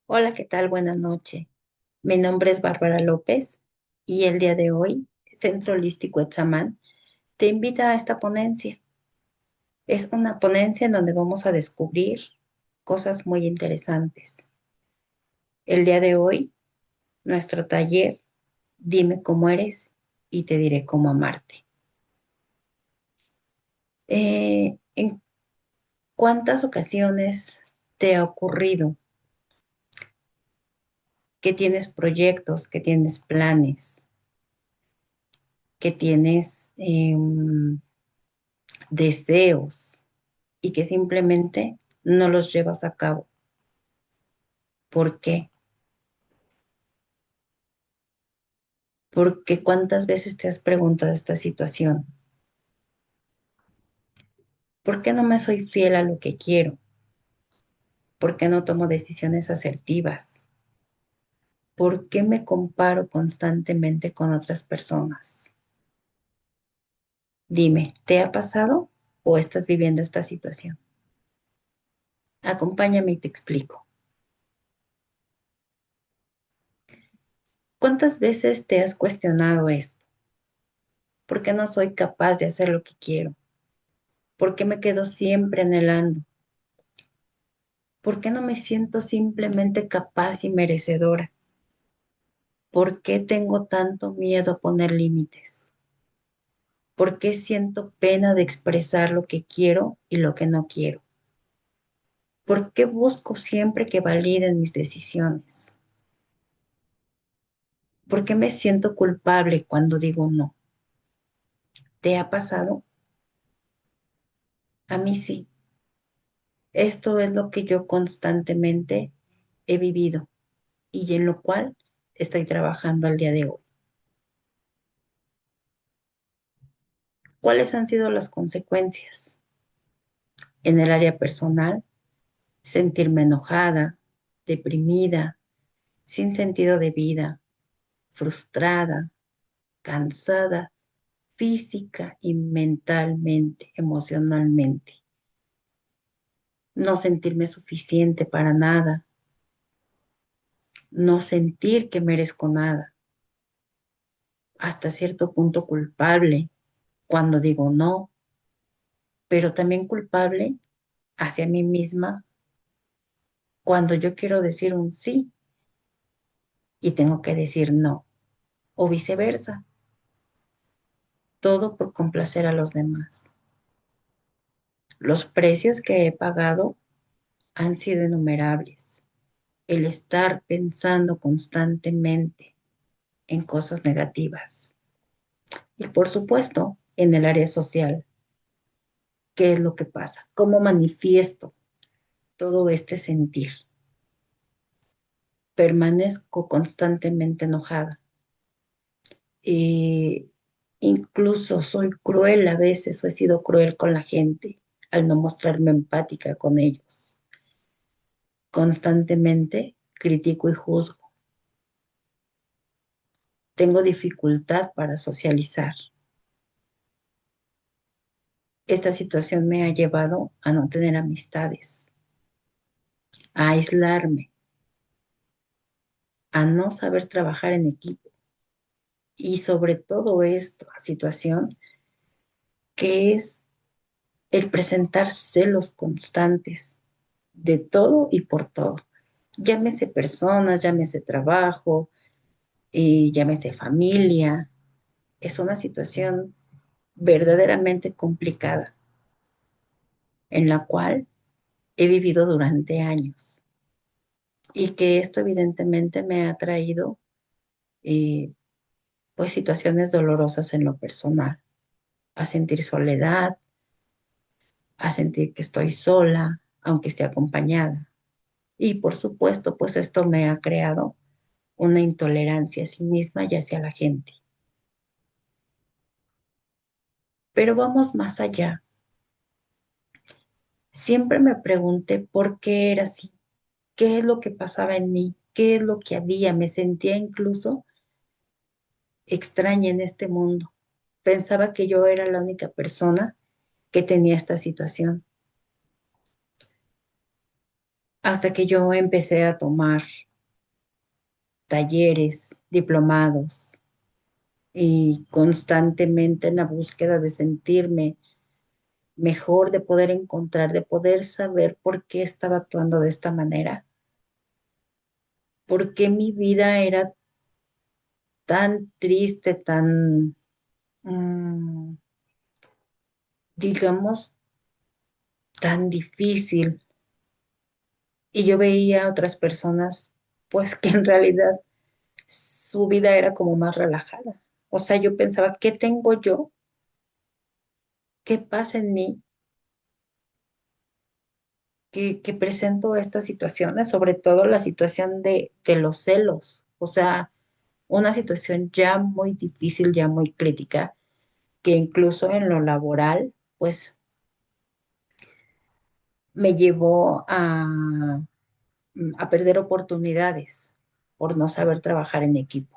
Hola, ¿qué tal? Buenas noches. Mi nombre es Bárbara López y el día de hoy, Centro Holístico Etzamán te invita a esta ponencia. Es una ponencia en donde vamos a descubrir cosas muy interesantes. El día de hoy, nuestro taller, Dime cómo eres y te diré cómo amarte. ¿En cuántas ocasiones te ha ocurrido que tienes proyectos, que tienes planes, que tienes deseos y que simplemente no los llevas a cabo? ¿Por qué? Porque ¿cuántas veces te has preguntado esta situación? ¿Por qué no me soy fiel a lo que quiero? ¿Por qué no tomo decisiones asertivas? ¿Por qué me comparo constantemente con otras personas? Dime, ¿te ha pasado o estás viviendo esta situación? Acompáñame y te explico. ¿Cuántas veces te has cuestionado esto? ¿Por qué no soy capaz de hacer lo que quiero? ¿Por qué me quedo siempre anhelando? ¿Por qué no me siento simplemente capaz y merecedora? ¿Por qué tengo tanto miedo a poner límites? ¿Por qué siento pena de expresar lo que quiero y lo que no quiero? ¿Por qué busco siempre que validen mis decisiones? ¿Por qué me siento culpable cuando digo no? ¿Te ha pasado? A mí sí. Esto es lo que yo constantemente he vivido y en lo cual estoy trabajando al día de hoy. ¿Cuáles han sido las consecuencias? En el área personal, sentirme enojada, deprimida, sin sentido de vida, frustrada, cansada, física y mentalmente, emocionalmente. No sentirme suficiente para nada, no sentir que merezco nada, hasta cierto punto culpable cuando digo no, pero también culpable hacia mí misma cuando yo quiero decir un sí y tengo que decir no, o viceversa, todo por complacer a los demás. Los precios que he pagado han sido innumerables. El estar pensando constantemente en cosas negativas. Y por supuesto, en el área social, ¿qué es lo que pasa? ¿Cómo manifiesto todo este sentir? Permanezco constantemente enojada. Eh, Incluso soy cruel a veces o he sido cruel con la gente al no mostrarme empática con ellos. Constantemente critico y juzgo. Tengo dificultad para socializar. Esta situación me ha llevado a no tener amistades, a aislarme, a no saber trabajar en equipo y sobre todo esta situación que es el presentar celos constantes de todo y por todo. Llámese personas, llámese trabajo, llámese familia. Es una situación verdaderamente complicada en la cual he vivido durante años y que esto evidentemente me ha traído eh, pues situaciones dolorosas en lo personal, a sentir soledad, a sentir que estoy sola, aunque esté acompañada. Y por supuesto, pues esto me ha creado una intolerancia a sí misma y hacia la gente. Pero vamos más allá. Siempre me pregunté por qué era así, qué es lo que pasaba en mí, qué es lo que había. Me sentía incluso extraña en este mundo. Pensaba que yo era la única persona que tenía esta situación. hasta que yo empecé a tomar talleres, diplomados y constantemente en la búsqueda de sentirme mejor, de poder encontrar, de poder saber por qué estaba actuando de esta manera, por qué mi vida era tan triste, tan, mm, digamos, tan difícil. Y yo veía a otras personas, pues que en realidad su vida era como más relajada. O sea, yo pensaba, ¿qué tengo yo? ¿Qué pasa en mí que presento estas situaciones? Sobre todo la situación de los celos. O sea, una situación ya muy difícil, ya muy crítica, que incluso en lo laboral, pues me llevó a perder oportunidades por no saber trabajar en equipo.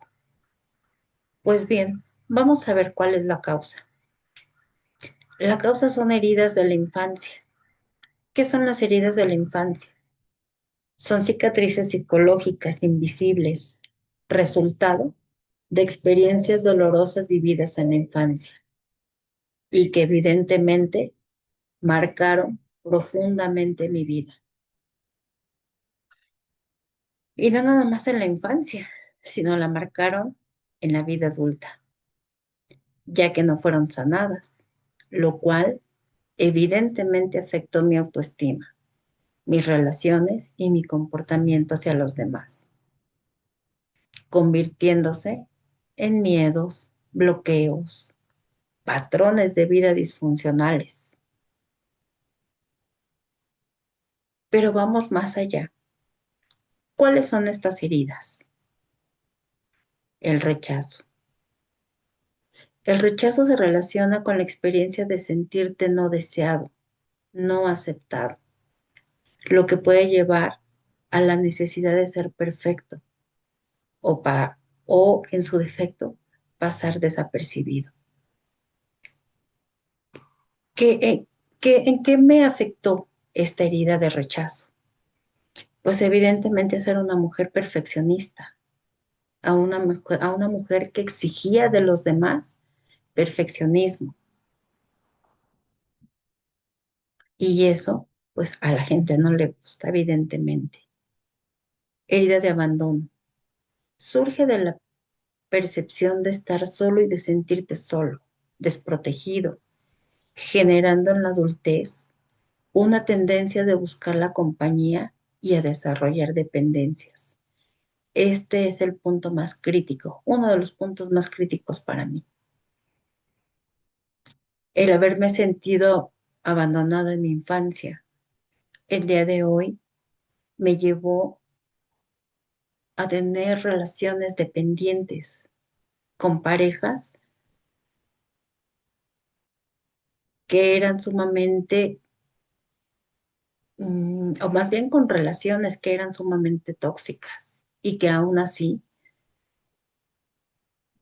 Pues bien, vamos a ver cuál es la causa. La causa son heridas de la infancia. ¿Qué son las heridas de la infancia? Son cicatrices psicológicas invisibles, resultado de experiencias dolorosas vividas en la infancia y que evidentemente marcaron profundamente mi vida. Y no nada más en la infancia, sino la marcaron en la vida adulta, ya que no fueron sanadas, lo cual evidentemente afectó mi autoestima, mis relaciones y mi comportamiento hacia los demás, convirtiéndose en miedos, bloqueos, patrones de vida disfuncionales. Pero vamos más allá. ¿Cuáles son estas heridas? El rechazo. El rechazo se relaciona con la experiencia de sentirte no deseado, no aceptado, lo que puede llevar a la necesidad de ser perfecto o, o en su defecto, pasar desapercibido. ¿Qué, en qué me afectó esta herida de rechazo? Pues evidentemente ser una mujer perfeccionista, a una mujer que exigía de los demás perfeccionismo. Y eso, pues a la gente no le gusta, evidentemente. Herida de abandono. Surge de la percepción de estar solo y de sentirte solo, desprotegido, generando en la adultez una tendencia de buscar la compañía y a desarrollar dependencias. Este es el punto más crítico, uno de los puntos más críticos para mí. El haberme sentido abandonado en mi infancia, el día de hoy me llevó a tener relaciones dependientes con parejas que eran sumamente, o más bien con relaciones que eran sumamente tóxicas y que aún así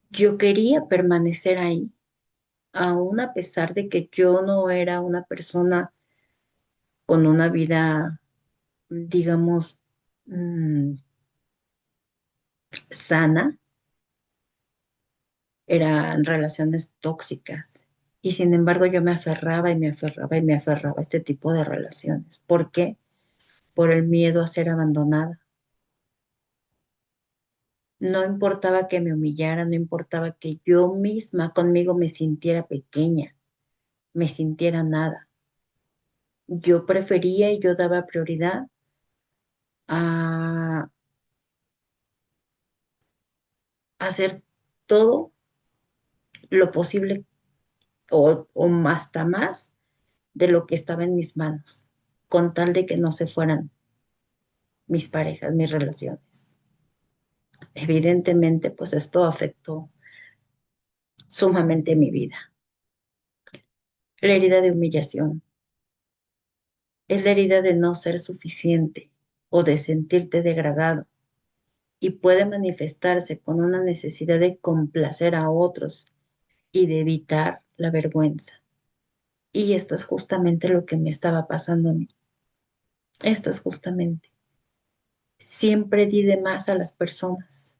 yo quería permanecer ahí, aún a pesar de que yo no era una persona con una vida, digamos, mm, sana, eran relaciones tóxicas. Y sin embargo yo me aferraba y me aferraba y me aferraba a este tipo de relaciones. ¿Por qué? Por el miedo a ser abandonada. No importaba que me humillara, no importaba que yo misma conmigo me sintiera pequeña, me sintiera nada. Yo prefería y yo daba prioridad a hacer todo lo posible o hasta más de lo que estaba en mis manos, con tal de que no se fueran mis parejas, mis relaciones. Evidentemente, pues esto afectó sumamente mi vida. La herida de humillación es la herida de no ser suficiente o de sentirte degradado y puede manifestarse con una necesidad de complacer a otros y de evitar la vergüenza. Y esto es justamente lo que me estaba pasando a mí. Esto es justamente. Siempre di de más a las personas.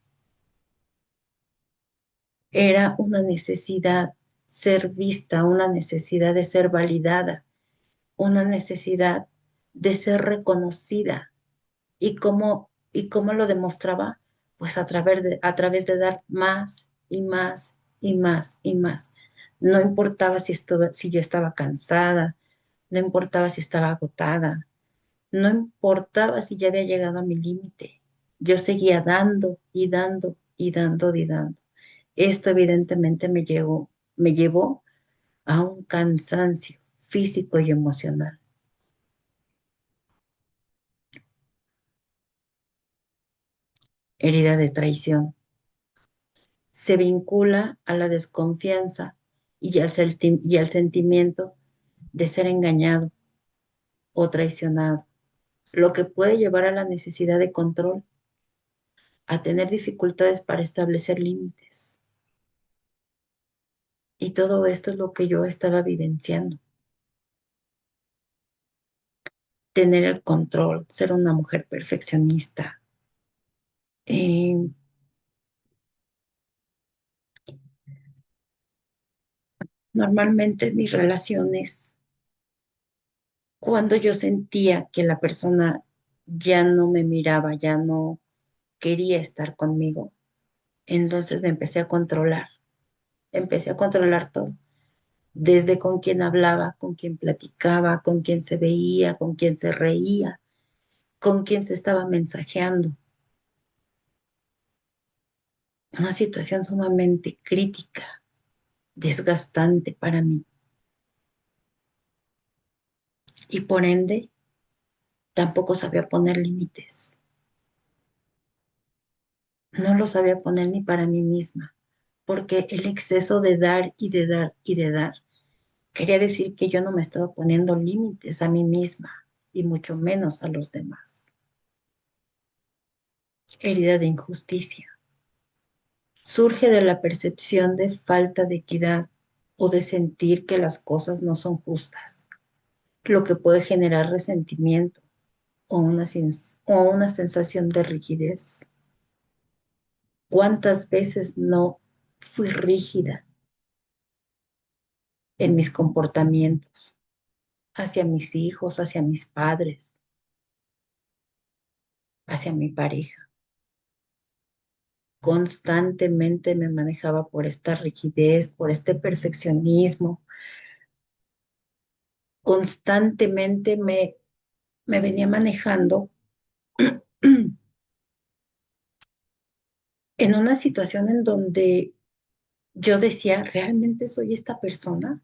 Era una necesidad ser vista, una necesidad de ser validada, una necesidad de ser reconocida. ¿Y cómo lo demostraba? Pues a través de dar más y más y más y más. No importaba si yo estaba cansada, no importaba si estaba agotada, no importaba si ya había llegado a mi límite. Yo seguía dando y dando y dando y dando. Esto evidentemente me llevó a un cansancio físico y emocional, herida de traición. Se vincula a la desconfianza y al sentimiento de ser engañado o traicionado, lo que puede llevar a la necesidad de control, a tener dificultades para establecer límites. Y todo esto es lo que yo estaba vivenciando. Tener el control, ser una mujer perfeccionista. Eh, Normalmente en mis relaciones, cuando yo sentía que la persona ya no me miraba, ya no quería estar conmigo, entonces me empecé a controlar todo, desde con quién hablaba, con quién platicaba, con quién se veía, con quién se reía, con quién se estaba mensajeando. Una situación sumamente crítica, desgastante para mí. Y por ende, tampoco sabía poner límites. No lo sabía poner ni para mí misma, porque el exceso de dar y de dar y de dar quería decir que yo no me estaba poniendo límites a mí misma y mucho menos a los demás. Herida de injusticia. Surge de la percepción de falta de equidad o de sentir que las cosas no son justas, lo que puede generar resentimiento o una sensación de rigidez. ¿Cuántas veces no fui rígida en mis comportamientos hacia mis hijos, hacia mis padres, hacia mi pareja? Constantemente me manejaba por esta rigidez, por este perfeccionismo. Constantemente me venía manejando en una situación en donde yo decía, ¿realmente soy esta persona?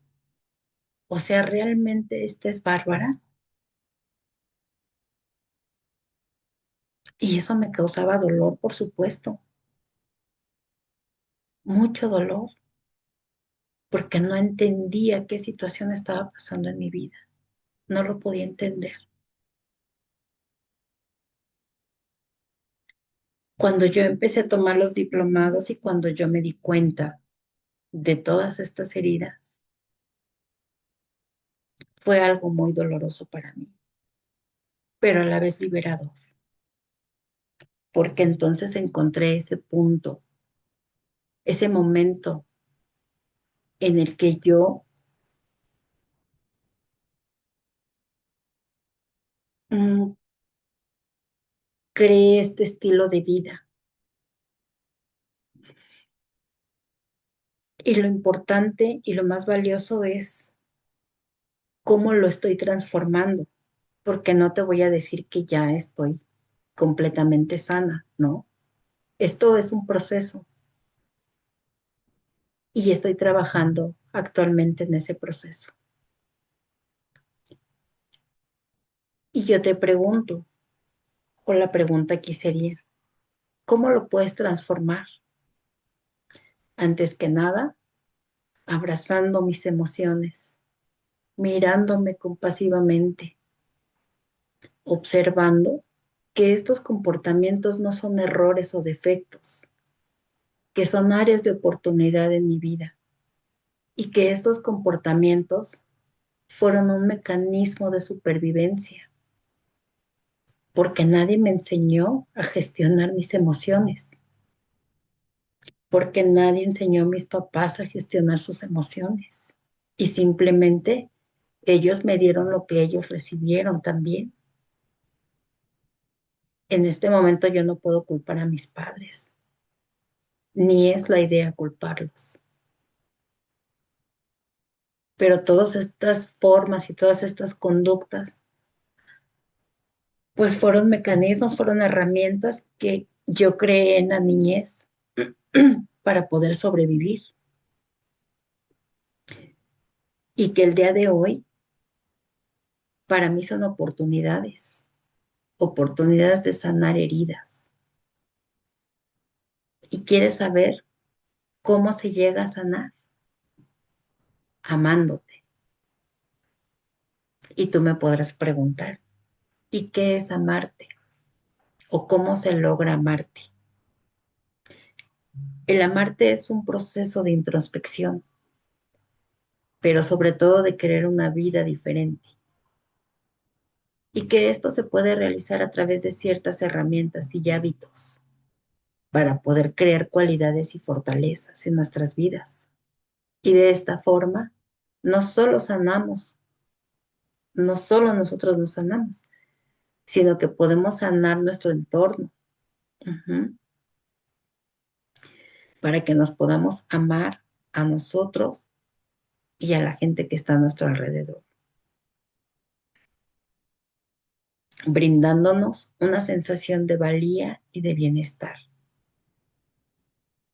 O sea, ¿realmente esta es Bárbara? Y eso me causaba dolor, por supuesto, mucho dolor, porque no entendía qué situación estaba pasando en mi vida. No lo podía entender. Cuando yo empecé a tomar los diplomados y cuando yo me di cuenta de todas estas heridas, fue algo muy doloroso para mí, pero a la vez liberador, porque entonces encontré ese punto, ese momento en el que yo mm, creé este estilo de vida. Y lo importante y lo más valioso es cómo lo estoy transformando, porque no te voy a decir que ya estoy completamente sana, ¿no? Esto es un proceso y estoy trabajando actualmente en ese proceso. Y yo te pregunto, o la pregunta aquí sería, ¿cómo lo puedes transformar? Antes que nada, abrazando mis emociones, mirándome compasivamente, observando que estos comportamientos no son errores o defectos, que son áreas de oportunidad en mi vida y que estos comportamientos fueron un mecanismo de supervivencia. porque nadie me enseñó a gestionar mis emociones, porque nadie enseñó a mis papás a gestionar sus emociones. Y simplemente ellos me dieron lo que ellos recibieron también. En este momento yo no puedo culpar a mis padres, ni es la idea culparlos. Pero todas estas formas y todas estas conductas, pues fueron mecanismos, fueron herramientas que yo creé en la niñez para poder sobrevivir y que el día de hoy para mí son oportunidades, oportunidades de sanar heridas. ¿Y quieres saber cómo se llega a sanar? Amándote. Y tú me podrás preguntar, ¿y qué es amarte? ¿O cómo se logra amarte? El amarte es un proceso de introspección, pero sobre todo de querer una vida diferente. Y que esto se puede realizar a través de ciertas herramientas y hábitos para poder crear cualidades y fortalezas en nuestras vidas. Y de esta forma, no solo sanamos, no solo nosotros nos sanamos, sino que podemos sanar nuestro entorno, ujú, para que nos podamos amar a nosotros y a la gente que está a nuestro alrededor, brindándonos una sensación de valía y de bienestar.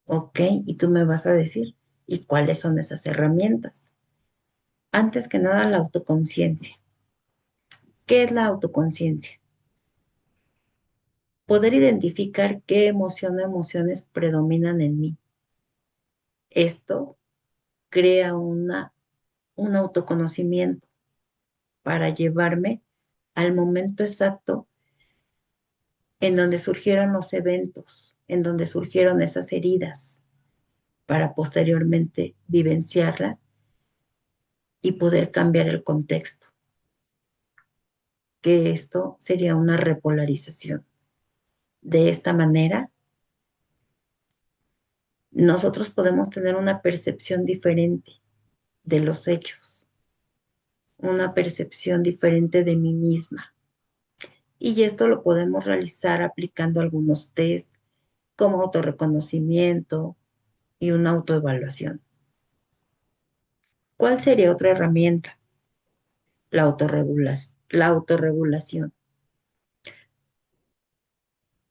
¿Ok? Y tú me vas a decir, ¿y cuáles son esas herramientas? Antes que nada, la autoconciencia. ¿Qué es la autoconciencia? Poder identificar qué emoción o emociones predominan en mí. Esto crea un autoconocimiento para llevarme al momento exacto en donde surgieron los eventos, en donde surgieron esas heridas, para posteriormente vivenciarla y poder cambiar el contexto, que esto sería una repolarización. De esta manera, nosotros podemos tener una percepción diferente de los hechos, una percepción diferente de mí misma. Y esto lo podemos realizar aplicando algunos test como autorreconocimiento y una autoevaluación. ¿Cuál sería otra herramienta? La autorregulación.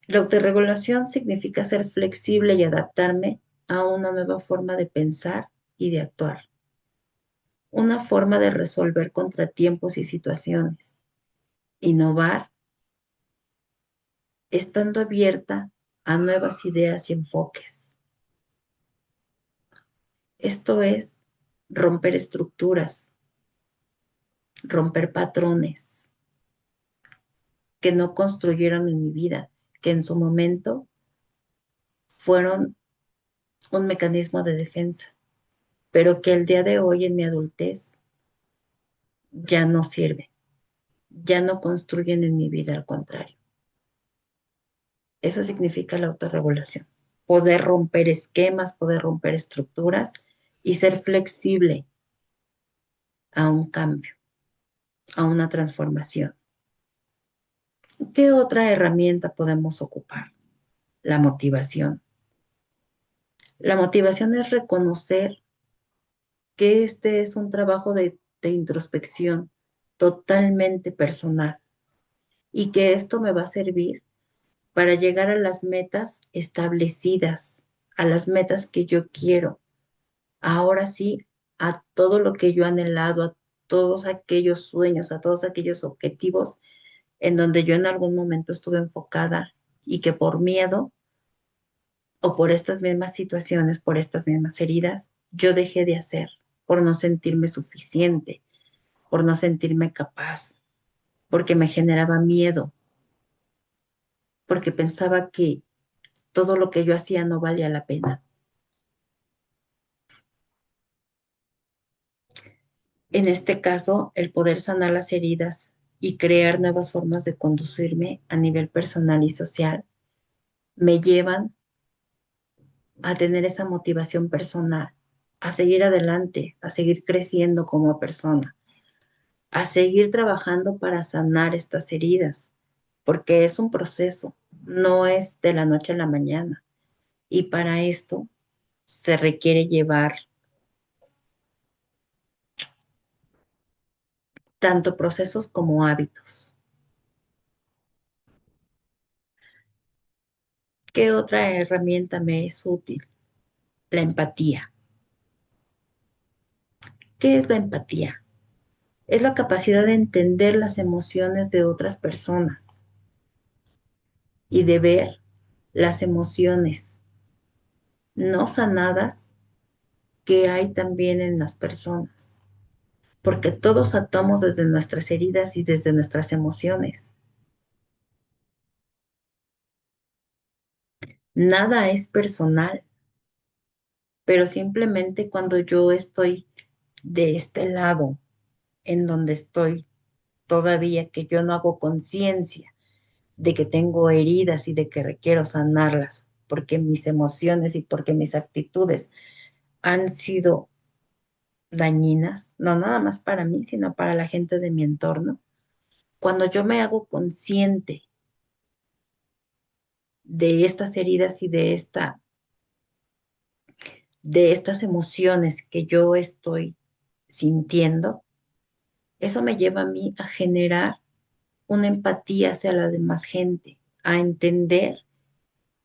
La autorregulación significa ser flexible y adaptarme a una nueva forma de pensar y de actuar, una forma de resolver contratiempos y situaciones, innovar, estando abierta a nuevas ideas y enfoques. Esto es romper estructuras, romper patrones que no construyeron en mi vida, que en su momento fueron un mecanismo de defensa, pero que el día de hoy en mi adultez ya no sirven, ya no construyen en mi vida, al contrario. Eso significa la autorregulación, poder romper esquemas, poder romper estructuras y ser flexible a un cambio, a una transformación. ¿Qué otra herramienta podemos ocupar? La motivación. La motivación es reconocer que este es un trabajo de introspección totalmente personal y que esto me va a servir para llegar a las metas establecidas, a las metas que yo quiero. Ahora sí, a todo lo que yo he anhelado, a todos aquellos sueños, a todos aquellos objetivos en donde yo en algún momento estuve enfocada y que por miedo o por estas mismas situaciones, por estas mismas heridas, yo dejé de hacer, por no sentirme suficiente, por no sentirme capaz, porque me generaba miedo, porque pensaba que todo lo que yo hacía no valía la pena. En este caso, el poder sanar las heridas y crear nuevas formas de conducirme a nivel personal y social me llevan a tener esa motivación personal, a seguir adelante, a seguir creciendo como persona, a seguir trabajando para sanar estas heridas, porque es un proceso, no es de la noche a la mañana. Y para esto se requiere llevar tanto procesos como hábitos. ¿Qué otra herramienta me es útil? La empatía. ¿Qué es la empatía? Es la capacidad de entender las emociones de otras personas y de ver las emociones no sanadas que hay también en las personas, porque todos actuamos desde nuestras heridas y desde nuestras emociones. Nada es personal, pero simplemente cuando yo estoy de este lado, en donde estoy todavía, que yo no hago conciencia de que tengo heridas y de que requiero sanarlas, porque mis emociones y porque mis actitudes han sido dañinas, no nada más para mí, sino para la gente de mi entorno. Cuando yo me hago consciente de estas heridas y de estas emociones que yo estoy sintiendo, eso me lleva a mí a generar una empatía hacia la demás gente, a entender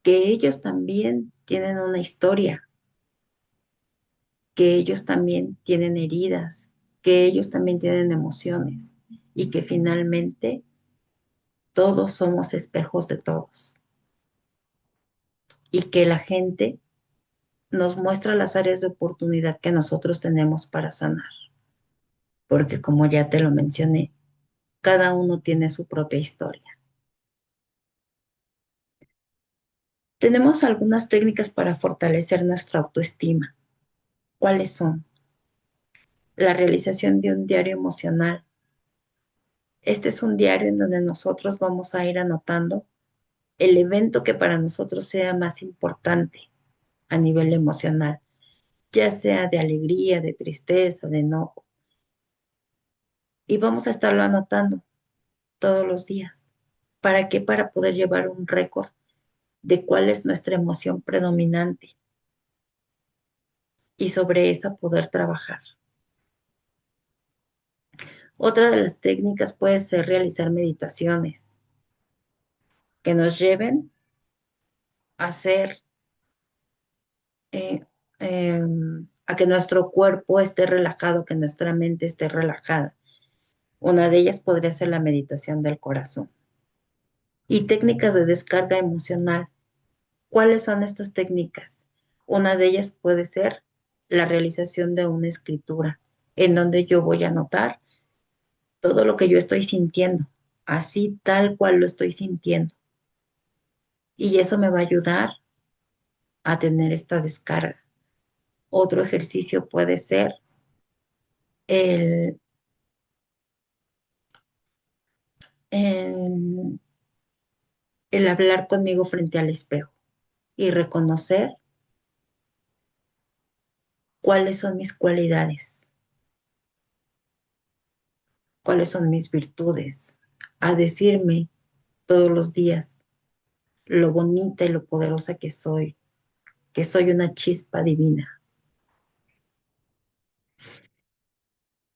que ellos también tienen una historia, que ellos también tienen heridas, que ellos también tienen emociones y que finalmente todos somos espejos de todos y que la gente nos muestra las áreas de oportunidad que nosotros tenemos para sanar, porque como ya te lo mencioné, cada uno tiene su propia historia. Tenemos algunas técnicas para fortalecer nuestra autoestima. ¿Cuáles son? La realización de un diario emocional. Este es un diario en donde nosotros vamos a ir anotando el evento que para nosotros sea más importante a nivel emocional, ya sea de alegría, de tristeza, de enojo. Y vamos a estarlo anotando todos los días. ¿Para qué? Para poder llevar un récord de cuál es nuestra emoción predominante y sobre esa poder trabajar. Otra de las técnicas puede ser realizar meditaciones que nos lleven a hacer, eh, a que nuestro cuerpo esté relajado, que nuestra mente esté relajada. Una de ellas podría ser la meditación del corazón. Y técnicas de descarga emocional. ¿Cuáles son estas técnicas? Una de ellas puede ser la realización de una escritura, en donde yo voy a anotar todo lo que yo estoy sintiendo, así tal cual lo estoy sintiendo. Y eso me va a ayudar a tener esta descarga. Otro ejercicio puede ser el, el, el hablar conmigo frente al espejo y reconocer cuáles son mis cualidades, cuáles son mis virtudes, a decirme todos los días lo bonita y lo poderosa que soy una chispa divina.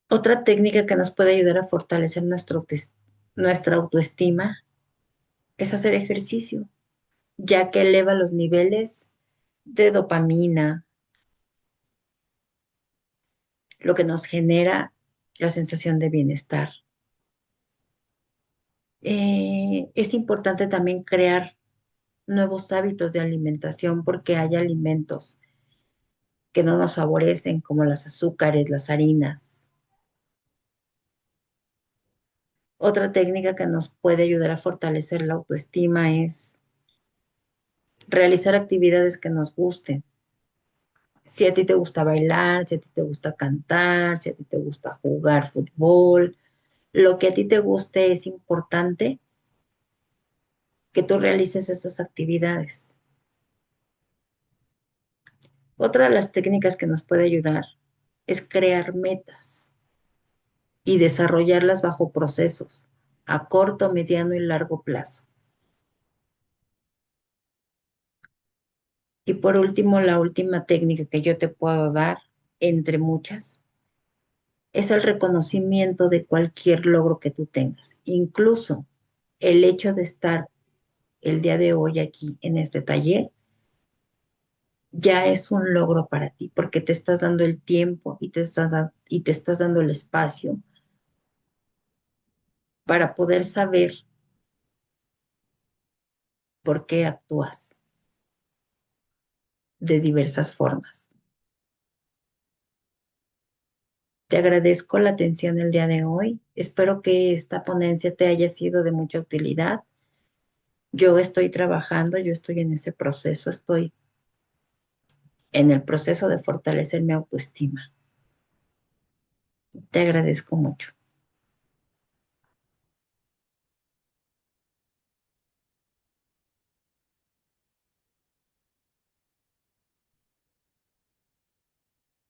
Otra técnica que nos puede ayudar a fortalecer nuestra autoestima es hacer ejercicio, ya que eleva los niveles de dopamina, lo que nos genera la sensación de bienestar. Es importante también crear nuevos hábitos de alimentación porque hay alimentos que no nos favorecen, como los azúcares, las harinas. Otra técnica que nos puede ayudar a fortalecer la autoestima es realizar actividades que nos gusten. Si a ti te gusta bailar, si a ti te gusta cantar, si a ti te gusta jugar fútbol, lo que a ti te guste es importante que tú realices estas actividades. Otra de las técnicas que nos puede ayudar es crear metas y desarrollarlas bajo procesos a corto, mediano y largo plazo. Y por último, la última técnica que yo te puedo dar, entre muchas, es el reconocimiento de cualquier logro que tú tengas. Incluso el hecho de estar el día de hoy aquí en este taller ya es un logro para ti, porque te estás dando el tiempo y te estás dando el espacio para poder saber por qué actúas de diversas formas. Te agradezco la atención el día de hoy. Espero que esta ponencia te haya sido de mucha utilidad. Yo estoy trabajando, yo estoy en ese proceso, estoy en el proceso de fortalecer mi autoestima. Te agradezco mucho.